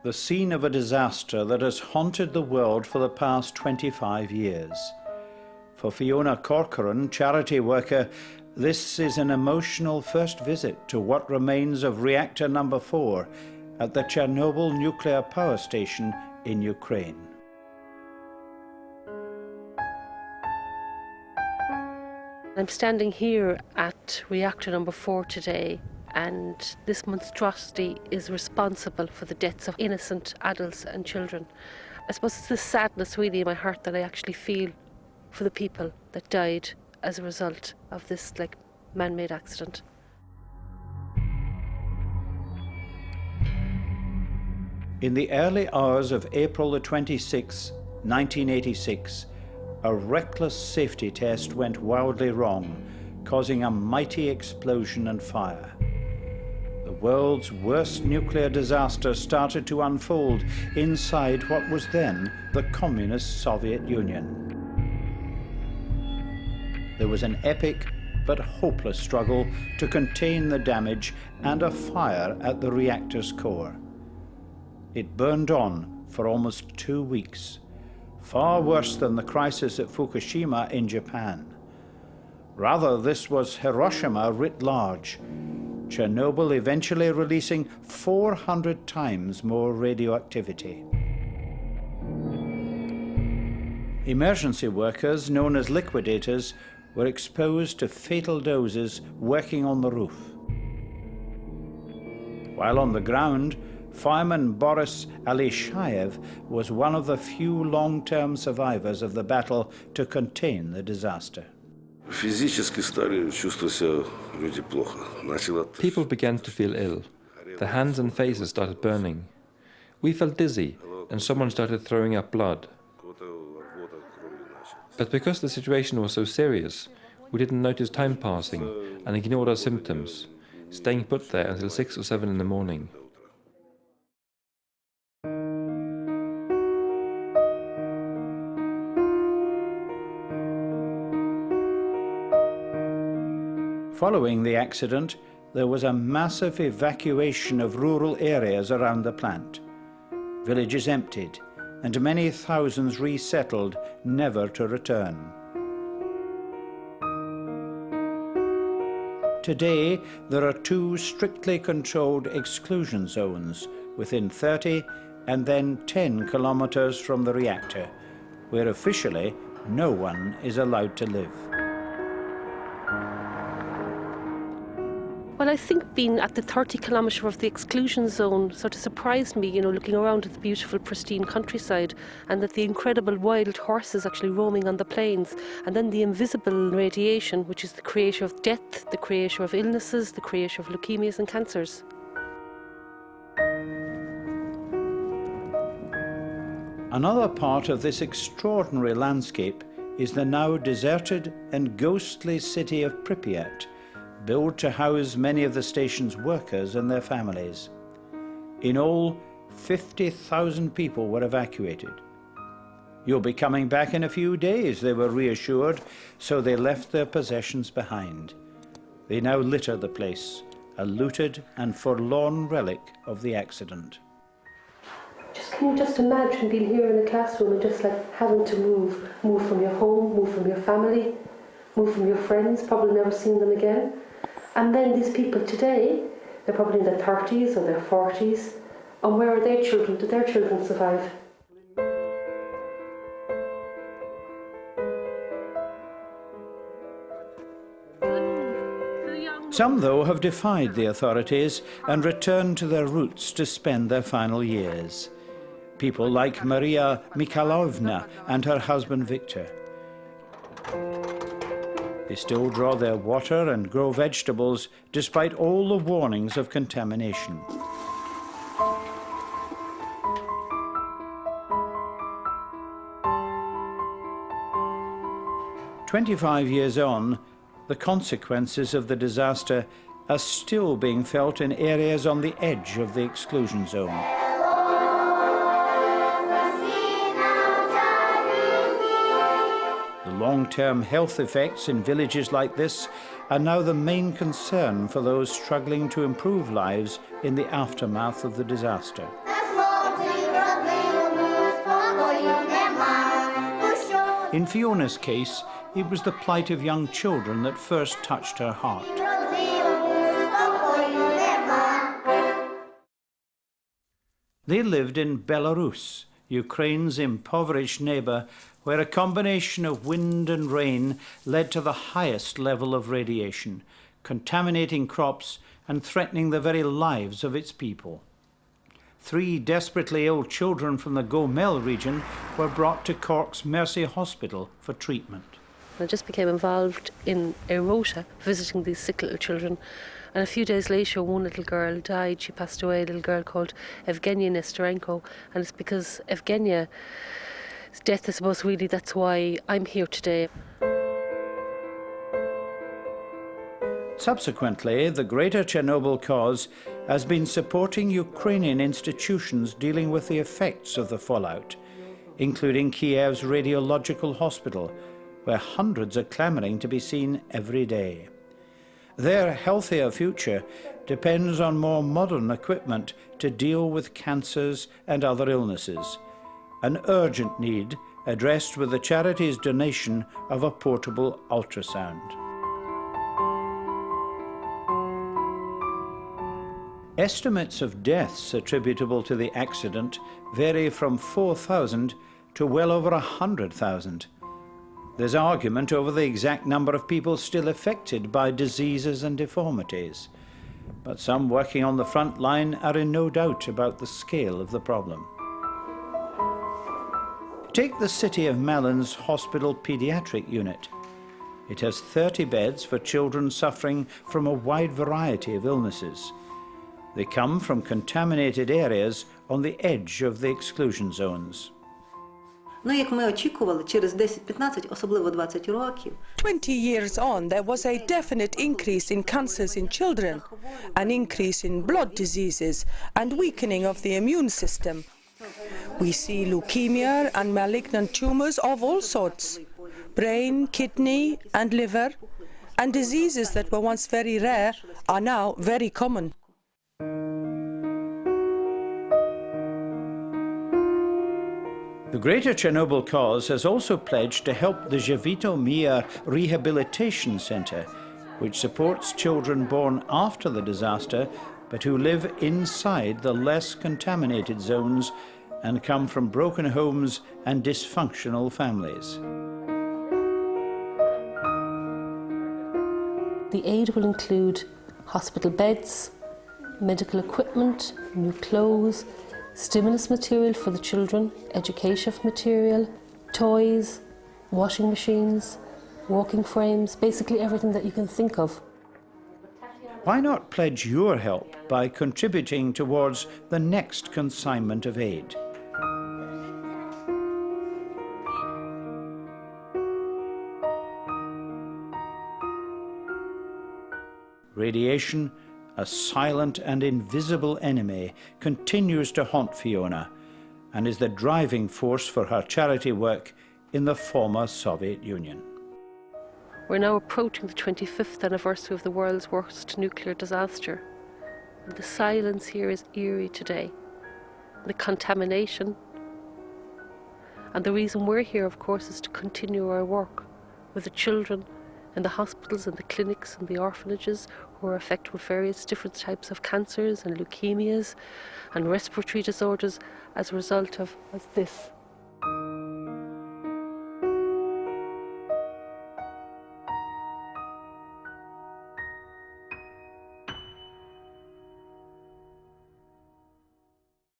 the scene of a disaster that has haunted the world for the past 25 years. For Fiona Corcoran, charity worker, this is an emotional first visit to what remains of reactor number 4 at the Chernobyl nuclear power station in Ukraine. I'm standing here at reactor number 4 today, and this monstrosity is responsible for the deaths of innocent adults and children. I suppose it's the sadness really in my heart that I actually feel for the people that died as a result of this man-made accident. In the early hours of April the 26th, 1986, a reckless safety test went wildly wrong, causing a mighty explosion and fire. The world's worst nuclear disaster started to unfold inside what was then the communist Soviet Union. There was an epic but hopeless struggle to contain the damage and a fire at the reactor's core. It burned on for almost 2 weeks, far worse than the crisis at Fukushima in Japan. Rather, this was Hiroshima writ large, Chernobyl eventually releasing 400 times more radioactivity. Emergency workers, known as liquidators, were exposed to fatal doses working on the roof. While on the ground, fireman Boris Alishayev was one of the few long-term survivors of the battle to contain the disaster. People began to feel ill. Their hands and faces started burning. We felt dizzy, and someone started throwing up blood. But because the situation was so serious, we didn't notice time passing and ignored our symptoms, staying put there until 6 or 7 in the morning. Following the accident, there was a massive evacuation of rural areas around the plant. Villages emptied, and many thousands resettled, never to return. Today, there are 2 strictly controlled exclusion zones within 30 and then 10 kilometers from the reactor, where officially no one is allowed to live. Well, I think being at the 30 kilometre of the exclusion zone sort of surprised me, looking around at the beautiful, pristine countryside, and that the incredible wild horses actually roaming on the plains, and then the invisible radiation, which is the creator of death, the creator of illnesses, the creator of leukemias and cancers. Another part of this extraordinary landscape is the now deserted and ghostly city of Pripyat, built to house many of the station's workers and their families. In all, 50,000 people were evacuated. "You'll be coming back in a few days," they were reassured, so they left their possessions behind. They now litter the place, a looted and forlorn relic of the accident. Can you just imagine being here in a classroom and just having to move from your home, move from your family, move from your friends, probably never seeing them again. And then these people today, they're probably in their 30s or their 40s, and where are their children? Did their children survive? Some, though, have defied the authorities and returned to their roots to spend their final years. People like Maria Mikhailovna and her husband Victor. They still draw their water and grow vegetables despite all the warnings of contamination. "25 years on, the consequences of the disaster are still being felt in areas on the edge of the exclusion zone. The long-term health effects in villages like this are now the main concern for those struggling to improve lives in the aftermath of the disaster. In Fiona's case, it was the plight of young children that first touched her heart. They lived in Belarus, Ukraine's impoverished neighbour, where a combination of wind and rain led to the highest level of radiation, contaminating crops and threatening the very lives of its people. 3 desperately ill children from the Gomel region were brought to Cork's Mercy Hospital for treatment. I just became involved in a rota, visiting these sick little children. And a few days later, one little girl died. She passed away, a little girl called Evgenia Nestorenko. And it's because Evgenia's death, I suppose, really, that's why I'm here today. Subsequently, the Greater Chernobyl Cause has been supporting Ukrainian institutions dealing with the effects of the fallout, including Kiev's radiological hospital, where hundreds are clamouring to be seen every day. Their healthier future depends on more modern equipment to deal with cancers and other illnesses, an urgent need addressed with the charity's donation of a portable ultrasound. Estimates of deaths attributable to the accident vary from 4,000 to well over 100,000. There's argument over the exact number of people still affected by diseases and deformities, but some working on the front line are in no doubt about the scale of the problem. Take the City of Mellon's Hospital Paediatric Unit. It has 30 beds for children suffering from a wide variety of illnesses. They come from contaminated areas on the edge of the exclusion zones. Як ми очікували, через 10-15, особливо 20 років. 20 years on, there was a definite increase in cancers in children, an increase in blood diseases, and weakening of the immune system. We see leukemia and malignant tumors of all sorts, brain, kidney, and liver, and diseases that were once very rare are now very common. The Greater Chernobyl Cause has also pledged to help the Żywito-Mija Rehabilitation Centre, which supports children born after the disaster but who live inside the less contaminated zones and come from broken homes and dysfunctional families. The aid will include hospital beds, medical equipment, new clothes, stimulus material for the children, educational material, toys, washing machines, walking frames, basically everything that you can think of. Why not pledge your help by contributing towards the next consignment of aid? Radiation, a silent and invisible enemy, continues to haunt Fiona and is the driving force for her charity work in the former Soviet Union. We're now approaching the 25th anniversary of the world's worst nuclear disaster. And the silence here is eerie today. The contamination. And the reason we're here, of course, is to continue our work with the children in the hospitals and the clinics and the orphanages who are affected with various different types of cancers and leukemias and respiratory disorders as a result of this.